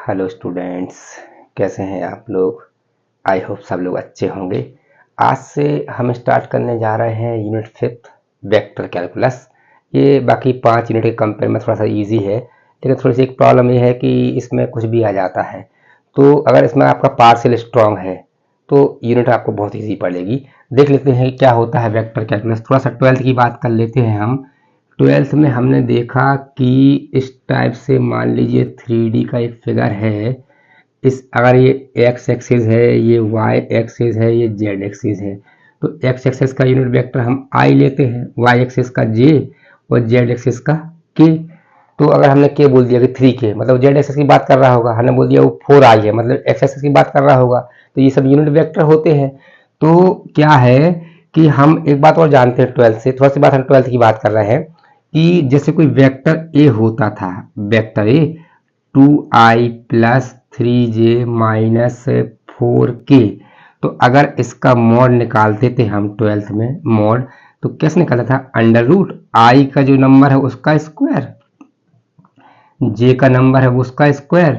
Hello students, कैसे हैं आप लोग। आई होप सब लोग अच्छे होंगे। आज से हम स्टार्ट करने जा रहे हैं यूनिट 5 वेक्टर कैलकुलस। ये बाकी 5 यूनिट के कंपेयर में थोड़ा सा इजी है, लेकिन थोड़ी सी एक प्रॉब्लम ये है कि इसमें कुछ भी आ जाता है। तो अगर इसमें आपका पार्शियल स्ट्रॉन्ग है तो यूनिट आपको बहुत ईजी पड़ेगी। देख लेते हैं क्या होता है वेक्टर कैलकुलस। थोड़ा सा 12th की बात कर लेते हैं हम। 12th में हमने देखा कि इस टाइप से मान लीजिए 3D का एक फिगर है। इस अगर ये एक्स एक्सिस है, ये वाई एक्सिस है, ये जेड एक्सिस है, तो एक्स एक्सिस का यूनिट वेक्टर हम आई लेते हैं, वाई एक्सिस का जे और जेड एक्सिस का के। तो अगर हमने के बोल दिया कि 3k, मतलब जेड एक्सिस की बात कर रहा होगा, हमने बोल दिया वो 4i है, मतलब एक्स एक्सिस की बात कर रहा होगा, तो ये सब यूनिट वेक्टर होते हैं। तो क्या है कि हम एक बात और जानते हैं 12th से, थोड़ा सी बात हम 12th की बात कर रहे हैं कि जैसे कोई वेक्टर ए होता था, vector A 2i plus 3j minus 4k, तो अगर इसका मॉड निकालते थे हम 12th में मॉड, तो कैसे निकाला था, अंडर रूट आई का जो नंबर है उसका स्क्वायर, जे का नंबर है उसका स्क्वायर,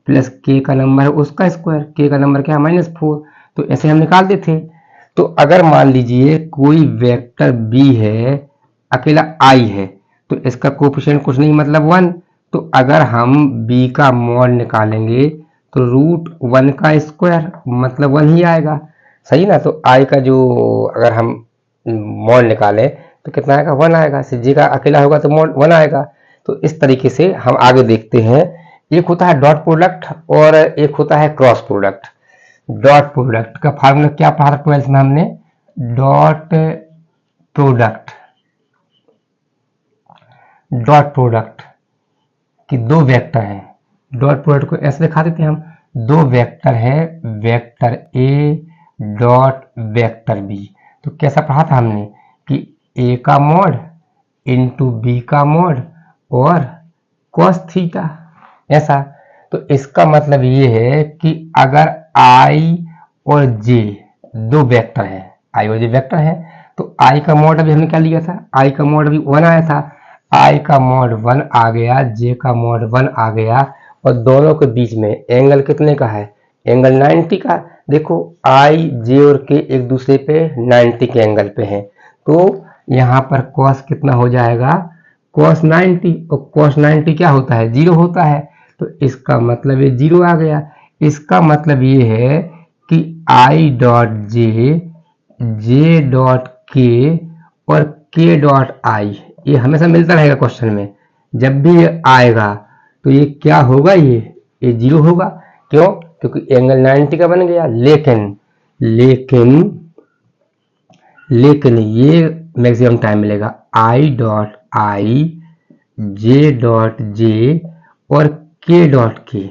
प्लस के का नंबर है उसका स्क्वायर, के का नंबर क्या है -4। तो ऐसे हम निकालते थे। तो अगर मान लीजिए कोई वेक्टर बी है, अकेला आई है, तो इसका कोफिशिएंट कुछ नहीं मतलब 1। तो अगर हम बी का मॉड निकालेंगे तो √1 का स्क्वायर मतलब 1 ही आएगा, सही ना। तो आई का जो अगर हम मॉड निकालें तो कितना आएगा, 1 आएगा। जी का अकेला होगा तो मॉड 1 आएगा। तो इस तरीके से हम आगे देखते हैं। एक होता है डॉट प्रोडक्ट और एक होता है क्रॉस प्रोडक्ट। डॉट प्रोडक्ट का फार्मूला क्या पढ़ा था 12th में हमने, डॉट प्रोडक्ट, डॉट प्रोडक्ट कि दो वेक्टर है, डॉट प्रोडक्ट को ऐसे दिखा देते हैं हम, दो वेक्टर है, vector A dot vector B. तो कैसा पढ़ा था हमने कि ए का मॉड इंटू बी का मॉड और cos थीटा, ऐसा। तो इसका मतलब ये है कि अगर आई और जे दो वेक्टर है, आई और जे वेक्टर है, तो आई का मॉड अभी हमने क्या लिया था, आई का मॉड अभी 1 आया था, आई का मॉड 1 आ गया, जे का मॉड 1 आ गया, और दोनों के बीच में एंगल कितने का है, एंगल 90 का। देखो आई जे और के एक दूसरे पे 90 के एंगल पे हैं, तो यहाँ पर cos कितना हो जाएगा, cos 90, और cos 90 क्या होता है, 0 होता है। तो इसका मतलब ये 0 आ गया। इसका मतलब ये है कि I dot J, J dot के और के डॉट आई, ये हमेशा मिलता रहेगा क्वेश्चन में। जब भी ये आएगा तो ये क्या होगा, ये 0 होगा। क्यों, क्योंकि एंगल 90 का बन गया। लेकिन लेकिन लेकिन ये मैक्सिमम टाइम मिलेगा I dot I, J dot J और के डॉट के।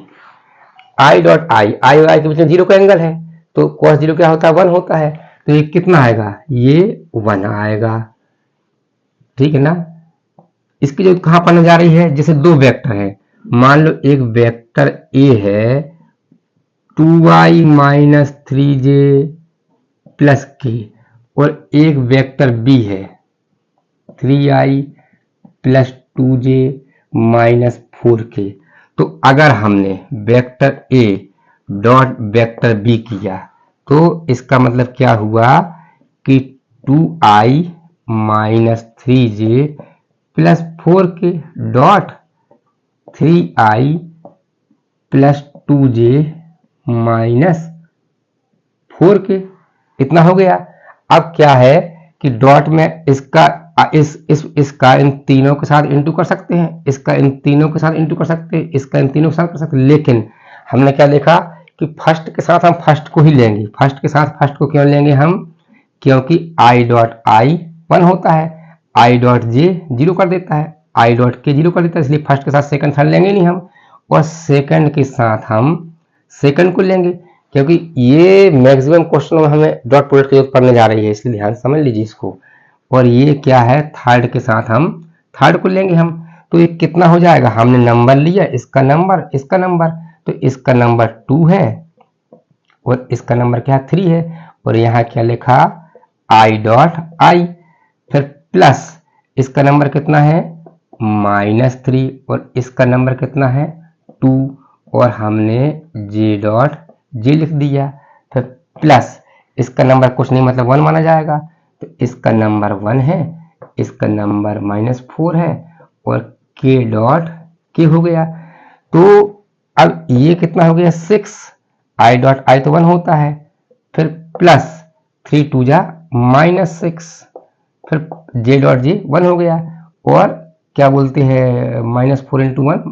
आई डॉट आई, आई और आई के बीच में 0 का एंगल है, तो cos 0 क्या होता है, 1 होता है। तो ये कितना आएगा, ये 1 आएगा, ठीक है ना। इसकी जो कहां पढ़ने जा रही है, जैसे दो वेक्टर है, मान लो एक वेक्टर ए है 2i माइनस 3j प्लस के, और एक वेक्टर बी है 3i plus 2j minus 4k। तो अगर हमने vector A dot vector B किया तो इसका मतलब क्या हुआ कि 2i minus 3j plus 4k dot 3i plus 2j minus 4k, इतना हो गया। अब क्या है कि डॉट में इसका इसका इन तीनों के साथ इंटू कर सकते हैं, इसका इन तीनों के साथ इंटू कर सकते हैं, इसका इन तीनों के साथ कर सकते हैं। लेकिन हमने क्या देखा कि फर्स्ट के साथ हम फर्स्ट को ही लेंगे, फर्स्ट के साथ फर्स्ट को क्यों लेंगे हम, क्योंकि आई डॉट आई 1 होता है, आई डॉट जे 0 कर देता है, आई डॉट के 0 कर देता है, इसलिए फर्स्ट के साथ सेकंड थर्ड लेंगे नहीं हम, और सेकंड के साथ हम सेकंड को लेंगे, क्योंकि ये मैक्सिमम क्वेश्चन में हमें डॉट प्रोडक्ट की जरूरत पड़ने जा रही है, इसलिए ध्यान समझ लीजिए इसको। और ये क्या है, थर्ड के साथ हम थर्ड को लेंगे हम। तो ये कितना हो जाएगा, हमने नंबर लिया, इसका नंबर इसका नंबर, तो इसका नंबर 2 है और इसका नंबर क्या है, 3 है, और यहाँ क्या लिखा, आई डॉट आई, फिर प्लस इसका नंबर कितना है -3, और इसका नंबर कितना है 2, और हमने जे डॉट जे लिख दिया, फिर प्लस इसका नंबर कुछ नहीं मतलब 1 माना जाएगा, तो इसका नंबर 1 है, इसका नंबर -4 है और के डॉट के हो गया। तो अब ये कितना हो गया 6, आई डॉट आई तो 1 होता है, फिर प्लस 3 2 जा -6, फिर जे डॉट जे 1 हो गया और क्या बोलते हैं -4 × 1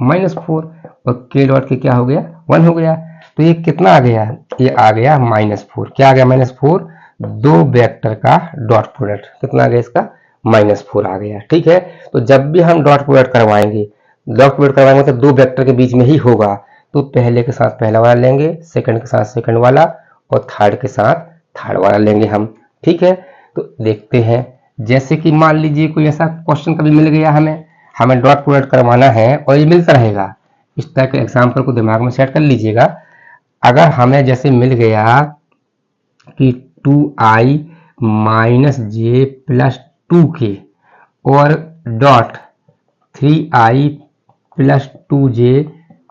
-4 और के डॉट के क्या हो गया 1 हो गया। तो ये कितना आ गया, ये आ गया -4। क्या आ गया -4, दो वेक्टर का डॉट प्रोडक्ट कितना आ गया इसका -4 आ गया। ठीक है, तो जब भी हम डॉट प्रोडक्ट करवाएंगे तो दो वेक्टर के बीच में ही होगा, तो पहले के साथ पहला वाला लेंगे, सेकंड के साथ सेकंड वाला और थर्ड के साथ थर्ड वाला लेंगे हम। ठीक है, तो देखते हैं, जैसे कि मान लीजिए कोई ऐसा क्वेश्चन कभी मिल गया हमें डॉट प्रोडक्ट करवाना है और ये मिलता रहेगा, इस तरह के एग्जाम्पल को दिमाग में सेट कर लीजिएगा। अगर हमें जैसे मिल गया कि 2i - j + 2k और dot 3i + 2j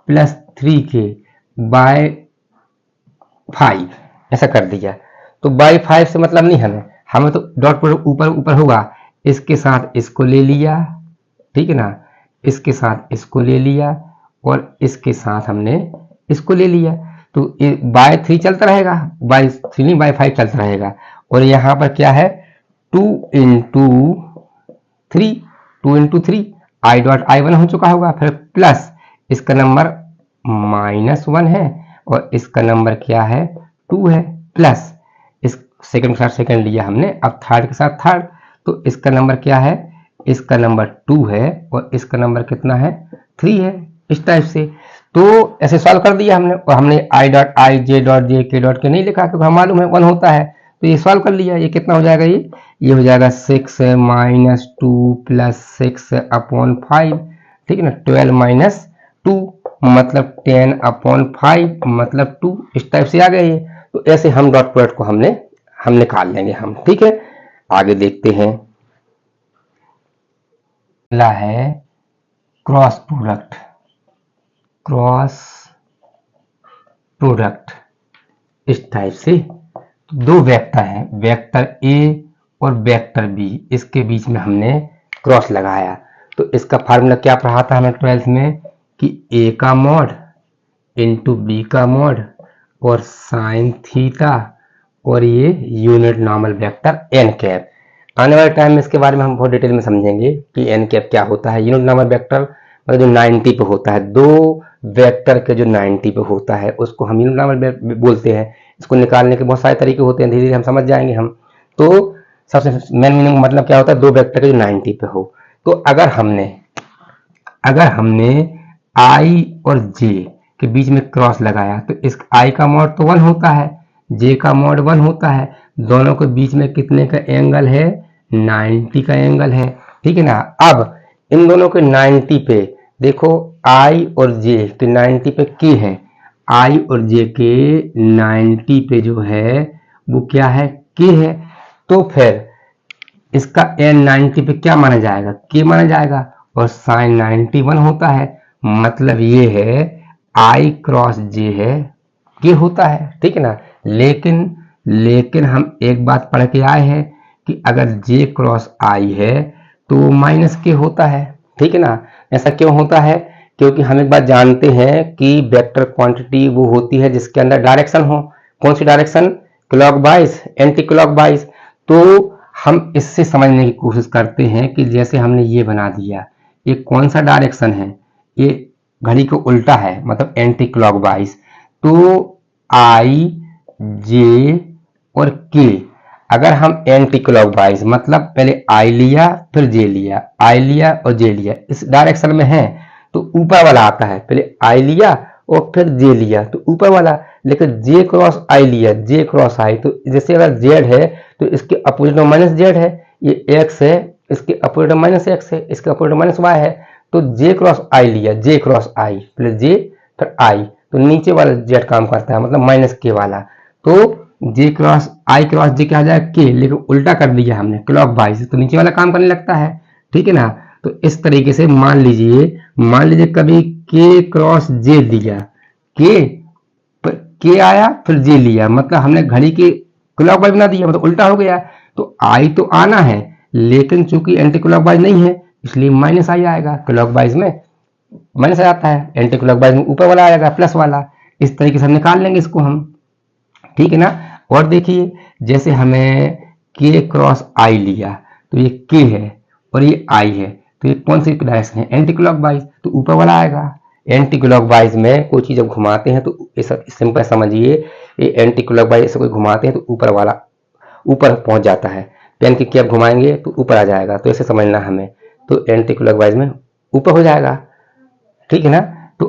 + 3k bye 5 ऐसा कर दिया, तो बाय 5 से मतलब नहीं हमें तो डॉट प्रोडक्ट ऊपर ऊपर होगा, इसके साथ इसको ले लिया, ठीक है ना, इसके साथ इसको ले लिया और इसके साथ हमने इसको ले लिया, तो बाय 3 चलता रहेगा, बाय 3 नहीं बाय 5 चलता रहेगा। और यहाँ पर क्या है 2 × 3 आई डॉट आई 1 हो चुका होगा, फिर प्लस इसका नंबर -1 है और इसका नंबर क्या है 2 है, प्लस इस सेकंड के साथ सेकंड लिया हमने, अब थर्ड के साथ थर्ड, तो इसका नंबर क्या है, इसका नंबर 2 है और इसका नंबर कितना है 3 है, इस टाइप से। तो ऐसे सॉल्व कर दिया हमने, और हमने I dot I J dot J के डॉट के नहीं लिखा क्योंकि हमें मालूम है 1 होता है, तो ये सॉल्व कर लिया। ये कितना हो जाएगा, ये हो जाएगा 6 - 2 + 6/5, ठीक है ना, 12 - 2 मतलब 10/5 मतलब 2, इस टाइप से आ गया ये। तो ऐसे हम डॉट प्रोडक्ट को हम निकाल लेंगे हम। ठीक है, आगे देखते हैं। अगला है क्रॉस प्रोडक्ट इस टाइप से। दो वेक्टर हैं, वेक्टर ए और वेक्टर बी, इसके बीच में हमने क्रॉस लगाया। तो इसका फार्मूला क्या पढ़ा था हमें 12th में कि ए का मॉड इंटू बी का मॉड और साइन थीटा और ये unit normal vector N cap. आने वाले टाइम में इसके बारे में हम बहुत डिटेल में समझेंगे कि एन कैप क्या होता है। यूनिट नॉर्मल वेक्टर मतलब जो 90 पे होता है, दो वेक्टर के जो 90 पे होता है उसको हम यूनिट नॉर्मल बोलते हैं। इसको निकालने के बहुत सारे तरीके होते हैं, धीरे धीरे हम समझ जाएंगे हम। तो सबसे मेन मीनिंग मतलब क्या होता है, दो वेक्टर के जो 90 पे हो। तो अगर हमने आई और जे के बीच में क्रॉस लगाया तो इस आई का मॉड तो 1 होता है, जे का मॉड 1 होता है, दोनों के बीच में कितने का एंगल है 90 का एंगल है, ठीक है ना। अब इन दोनों के 90 पे देखो, आई और जे के 90 पे के है, आई और जे के 90 पे जो है वो क्या है के है, तो फिर इसका एन 90 पे क्या माना जाएगा के माना जाएगा और साइन 91 होता है, मतलब ये है आई क्रॉस जे है के होता है, ठीक है ना। लेकिन हम एक बात पढ़ के आए हैं कि अगर जे क्रॉस आई है तो माइनस के होता है, ठीक है ना। ऐसा क्यों होता है, क्योंकि हम एक बात जानते हैं कि वेक्टर क्वांटिटी वो होती है जिसके अंदर डायरेक्शन हो। कौन सी डायरेक्शन, क्लॉकवाइज, एंटी क्लॉकवाइज। तो हम इससे समझने की कोशिश करते हैं कि जैसे हमने ये बना दिया, ये कौन सा डायरेक्शन है, ये घड़ी को उल्टा है मतलब एंटी क्लॉकवाइज। तो आई जे और के अगर हम एंटी क्लॉकवाइज मतलब पहले आई लिया फिर जे लिया, आई लिया और जे लिया, इस डायरेक्शन में है तो ऊपर वाला आता है, पहले आई लिया और फिर जे लिया तो ऊपर वाला। लेकिन जे क्रॉस आई लिया, जे क्रॉस आई, तो जैसे अगर जेड है तो इसके अपोजिट में माइनस जेड है, ये एक्स है, इसके अपोजिट में माइनस एक्स है, इसके अपोजिट में माइनस वाई है। तो जे क्रॉस आई लिया, जे क्रॉस आई प्लस जे फिर आई, तो नीचे वाला जेड काम करता है मतलब माइनस के वाला। तो जे क्रॉस जे क्या आ जाएगा के, लेकिन उल्टा कर दिया हमने क्लॉक वाइज, तो नीचे वाला काम करने लगता है, ठीक है ना। तो इस तरीके से मान लीजिए कभी के क्रॉस जे दिया, के आया फिर जे लिया, मतलब हमने घड़ी के क्लॉकवाइज बना दिया, मतलब उल्टा हो गया। तो आई तो आना है, लेकिन चूंकि एंटी क्लॉकवाइज नहीं है इसलिए माइनस आई आएगा। क्लॉकवाइज में माइनस आ जाता है, एंटी क्लॉकवाइज में ऊपर वाला आएगा प्लस वाला। इस तरीके से हम निकाल लेंगे इसको हम, ठीक है ना। और देखिए जैसे हमें के क्रॉस आई लिया तो ये के है और ये आई है, तो ये कौन सी डायरेक्शन है, एंटी क्लॉकवाइज, तो ऊपर वाला आएगा। एंटी क्लॉकवाइज में कोई चीज जब घुमाते हैं तो सिंपल समझिए, ये एंटी क्लॉकवाइज से कोई घुमाते हैं तो ऊपर वाला ऊपर पहुंच जाता है। पेन की कैप घुमाएंगे तो ऊपर आ जाएगा, तो ऐसे समझना हमें। तो एंटी क्लॉकवाइज में ऊपर हो जाएगा, ठीक है ना। तो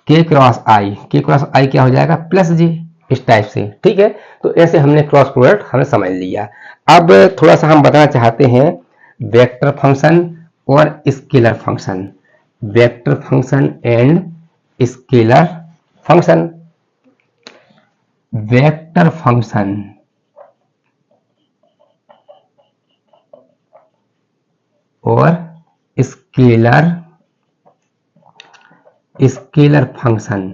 के क्रॉस आई क्या हो जाएगा, प्लस जे, इस टाइप से, ठीक है। तो ऐसे हमने क्रॉस प्रोडक्ट हमने समझ लिया। अब थोड़ा सा हम बताना चाहते हैं वेक्टर फंक्शन और scalar function, vector function and scalar function. Vector function और scalar function,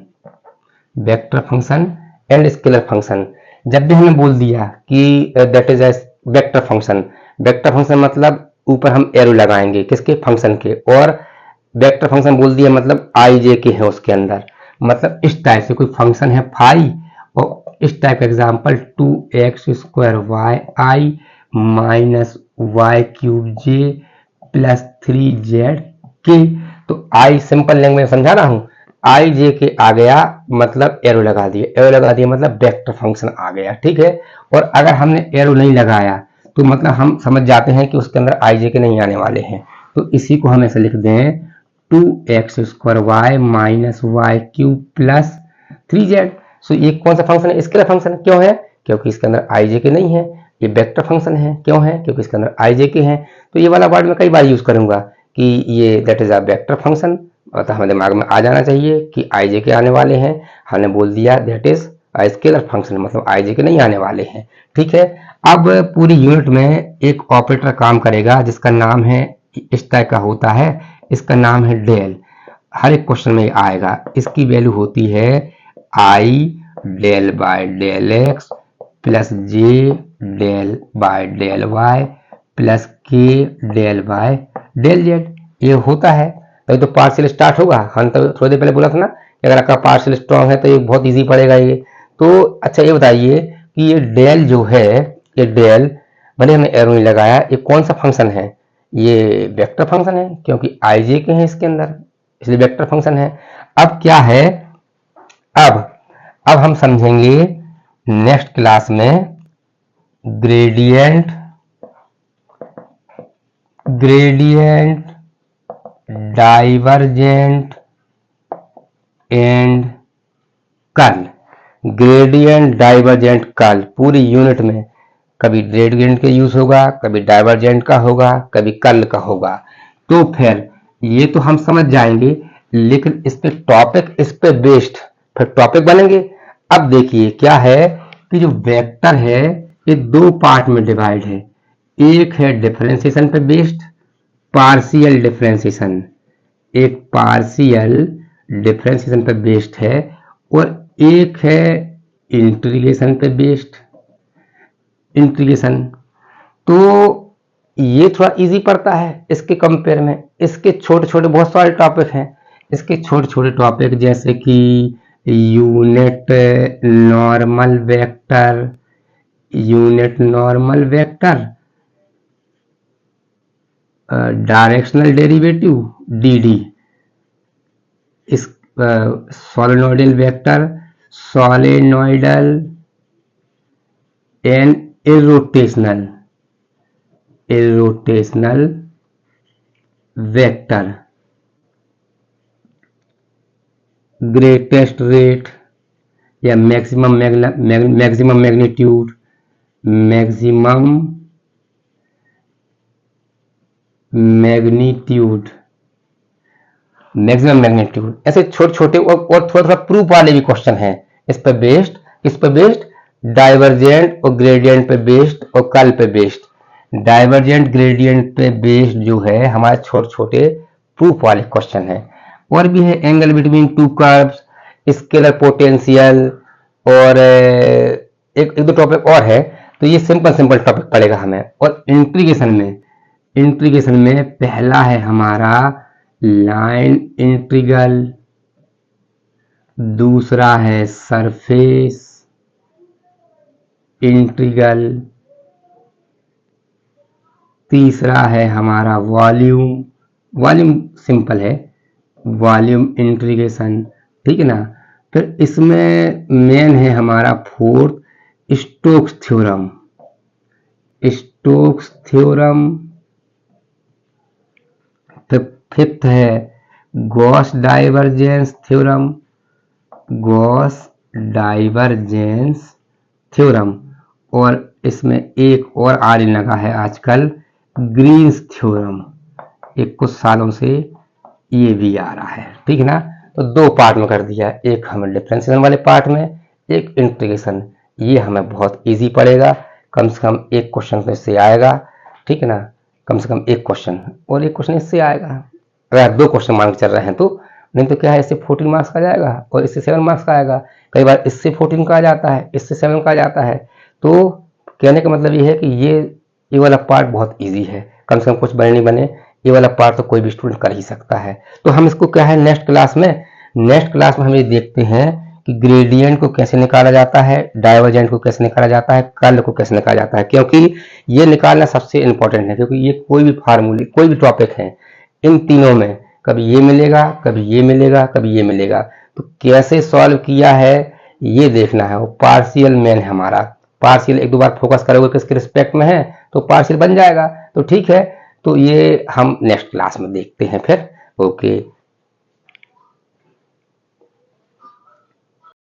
vector function and scalar function. जब भी हमने बोल दिया कि that is vector function, vector function मतलब ऊपर हम एरो लगाएंगे किसके, फंक्शन के, और वेक्टर फंक्शन बोल दिया मतलब आई जे के है उसके अंदर, मतलब इस टाइप से कोई फंक्शन है फाई और इस टाइप का एग्जाम्पल 2x² वाई आई माइनस वाई क्यूब जे प्लस 3z के। तो आई सिंपल लैंग्वेज में समझा रहा हूं, आई जे के आ गया मतलब एरो लगा दिए मतलब वेक्टर फंक्शन आ गया, ठीक है। और अगर हमने एरो नहीं लगाया तो मतलब हम समझ जाते हैं कि उसके अंदर आई जे के नहीं आने वाले हैं। तो इसी को हम ऐसे लिख दें 2x² Y minus Y cube plus 3z। So ये कौन सा फंक्शन है, स्केलर फंक्शन। क्यों है, क्योंकि इसके अंदर आई जे के नहीं है। ये वेक्टर फंक्शन है, क्यों है, क्योंकि इसके अंदर आई जे के हैं। तो ये वाला वर्ड मैं कई बार यूज करूंगा कि ये that is a vector function, तो हमारे दिमाग में आ जाना चाहिए कि आई जे के आने वाले हैं। हमने बोल दिया दैट इज स्केलर फंक्शन, मतलब आई जे के नहीं आने वाले हैं, ठीक है। अब पूरी यूनिट में एक ऑपरेटर काम करेगा जिसका नाम है, इस टाइप का होता है, इसका नाम है डेल। हर एक क्वेश्चन में आएगा। इसकी वैल्यू होती है i del by del x plus j del by del y plus k del by del z, ये होता है। तो पार्शियल स्टार्ट होगा, हम तो थोड़ी देर पहले बोला था ना कि अगर आपका पार्शियल स्ट्रॉन्ग है तो ये बहुत इजी पड़ेगा ये। तो अच्छा ये बताइए कि ये डेल जो है, ये डेल भले हमने एरो नहीं लगाया, ये कौन सा फंक्शन है, ये वेक्टर फंक्शन है क्योंकि आई जे के हैं इसके अंदर, इसलिए वेक्टर फंक्शन है। अब क्या है, अब हम समझेंगे नेक्स्ट क्लास में gradient divergent and curl. Gradient divergent curl पूरी यूनिट में कभी ग्रेडियंट का यूज होगा, कभी डाइवर्जेंट का होगा, कभी कर्ल का होगा। तो फिर ये तो हम समझ जाएंगे, लेकिन इस पे टॉपिक, इस पे बेस्ड फिर टॉपिक बनेंगे। अब देखिए क्या है कि जो वेक्टर है ये दो पार्ट में डिवाइड है। एक है डिफरेंशिएशन पे बेस्ड, पार्शियल डिफरेंशिएशन, एक पार्शियल डिफरेंशिएशन पे बेस्ड है, और एक है इंटीग्रेशन पे बेस्ड, इंटीग्रेशन। तो ये थोड़ा इजी पड़ता है इसके कंपेयर में। इसके छोटे छोटे बहुत सारे टॉपिक हैं, इसके छोटे छोटे टॉपिक जैसे कि unit normal vector, unit normal vector, directional derivative डी, इस solenoidal vector, solenoidal and irrotational vector, greatest rate या मैक्सिमम मैग्नीट्यूड, मैक्सिमम मैग्नीट्यूड, ऐसे छोटे छोटे और थोड़ा थोड़ा प्रूफ वाले भी क्वेश्चन हैं इस पे बेस्ड, डाइवर्जेंट और ग्रेडियंट पे बेस्ड और कर्ल पे बेस्ड। डाइवर्जेंट ग्रेडियंट पे बेस्ड जो है हमारे छोटे छोटे प्रूफ वाले क्वेश्चन है। और भी है angle between two curves, scalar potential, और एक दो टॉपिक और है। तो ये सिंपल टॉपिक पड़ेगा हमें। और इंटीग्रेशन में पहला है हमारा लाइन इंटीग्रल, दूसरा है सरफेस इंटीग्रल, तीसरा है हमारा वॉल्यूम सिंपल है, वॉल्यूम इंटीग्रेशन, ठीक है ना। फिर इसमें मेन है हमारा फोर्थ स्टोक्स थ्योरम, फिर फिफ्थ है गॉस डाइवर्जेंस थ्योरम, और इसमें एक और आने लगा है आजकल ग्रीन्स थ्योरम, एक कुछ सालों से ये भी आ रहा है, ठीक है ना। तो दो पार्ट में कर दिया, एक हमें डिफरेंशिएशन वाले पार्ट में, एक इंटीग्रेशन। ये हमें बहुत इजी पड़ेगा, कम से कम एक क्वेश्चन तो इससे आएगा, ठीक है ना। कम से कम एक क्वेश्चन, और एक क्वेश्चन इससे आएगा। अगर दो क्वेश्चन मान के चल रहे हैं तो, नहीं तो क्या है, इससे 14 मार्क्स का जाएगा और इससे 7 मार्क्स का आएगा। कई बार इससे 14 का आ जाता है, इससे 7 का आ जाता है। तो कहने का मतलब ये है कि ये वाला पार्ट बहुत इजी है, कम से कम कुछ बने नहीं बने, ये वाला पार्ट तो कोई भी स्टूडेंट कर ही सकता है। तो हम इसको क्या है नेक्स्ट क्लास में हम ये देखते हैं कि ग्रेडियंट को कैसे निकाला जाता है, डाइवर्जेंट को कैसे निकाला जाता है, कर्ल को कैसे निकाला जाता है, क्योंकि ये निकालना सबसे इंपॉर्टेंट है। क्योंकि ये कोई भी फार्मूले, कोई भी टॉपिक है, इन तीनों में कभी ये मिलेगा, कभी ये मिलेगा, कभी ये मिलेगा। तो कैसे सॉल्व किया है ये देखना है। वो पार्शियल मेन है हमारा, पार्शियल एक दो बार फोकस करोगे किसके रिस्पेक्ट में है तो पार्शियल बन जाएगा। तो ठीक है, तो ये हम नेक्स्ट क्लास में देखते हैं फिर। ओके।